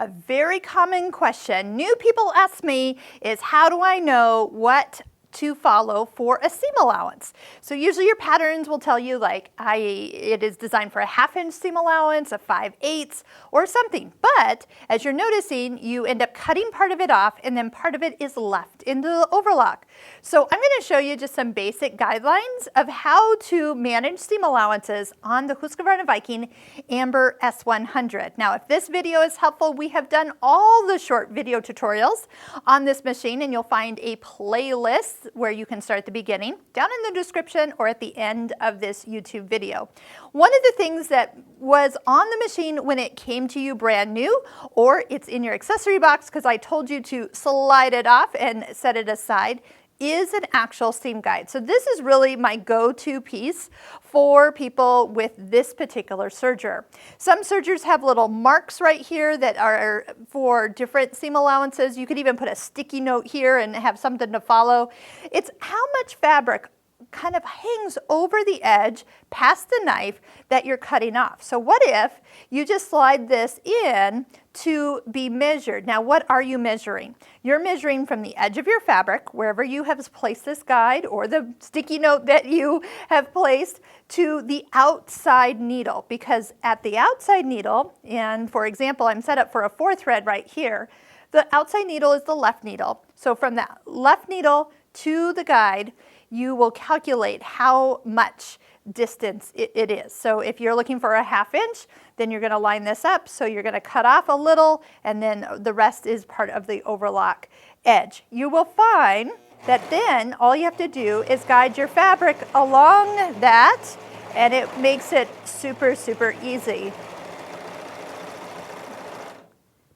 A very common question new people ask me is, how do I know what to follow for a seam allowance? So usually your patterns will tell you like it is designed for a 1/2 inch seam allowance, a 5/8 or something. But as you're noticing, you end up cutting part of it off and then part of it is left in the overlock. So I'm going to show you just some basic guidelines of how to manage seam allowances on the Husqvarna Viking Amber S100. Now, if this video is helpful, we have done all the short video tutorials on this machine, and you'll find a playlist where you can start at the beginning, down in the description or at the end of this YouTube video. One of the things that was on the machine when it came to you brand new, or it's in your accessory box because I told you to slide it off and set it aside, is an actual seam guide. So this is really my go-to piece for people with this particular serger. Some sergers have little marks right here that are for different seam allowances. You could even put a sticky note here and have something to follow. It's how much fabric kind of hangs over the edge past the knife that you're cutting off. So what if you just slide this in to be measured? Now, what are you measuring? You're measuring from the edge of your fabric, wherever you have placed this guide or the sticky note that you have placed, to the outside needle, because at the outside needle, and for example, I'm set up for a 4 thread right here, the outside needle is the left needle. So from the left needle to the guide, you will calculate how much distance it is. So if you're looking for a 1/2 inch, then you're going to line this up. So you're going to cut off a little, and then the rest is part of the overlock edge. You will find that then all you have to do is guide your fabric along that, and it makes it super, super easy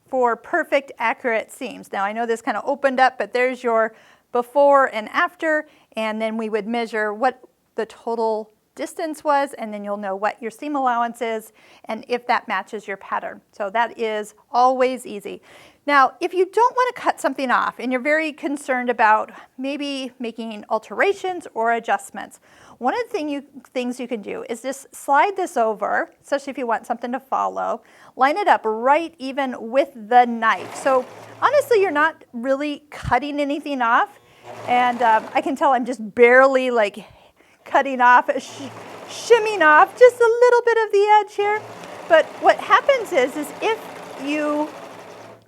for perfect, accurate seams. Now I know this kind of opened up, but there's your before and after, and then we would measure what the total distance was, and then you'll know what your seam allowance is and if that matches your pattern. So that is always easy. Now, if you don't want to cut something off and you're very concerned about maybe making alterations or adjustments, one of the things you can do is just slide this over, especially if you want something to follow, line it up right even with the knife. So honestly, you're not really cutting anything off, and I can tell I'm just barely like cutting off, shimming off just a little bit of the edge here. But what happens is if you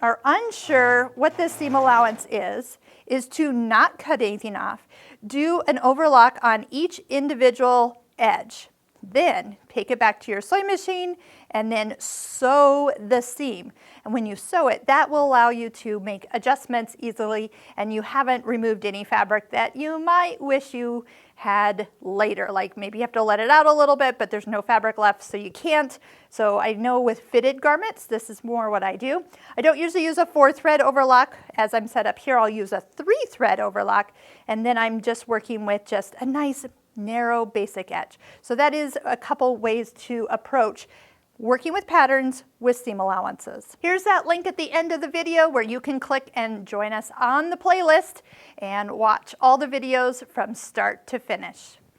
are unsure what the seam allowance is to not cut anything off. Do an overlock on each individual edge. Then take it back to your sewing machine and then sew the seam. And when you sew it, that will allow you to make adjustments easily, and you haven't removed any fabric that you might wish you had later. Like maybe you have to let it out a little bit, but there's no fabric left, so you can't. So I know with fitted garments, this is more what I do. I don't usually use a 4 thread overlock. As I'm set up here, I'll use a 3 thread overlock, and then I'm just working with just a nice narrow basic edge. So that is a couple ways to approach working with patterns with seam allowances. Here's that link at the end of the video where you can click and join us on the playlist and watch all the videos from start to finish.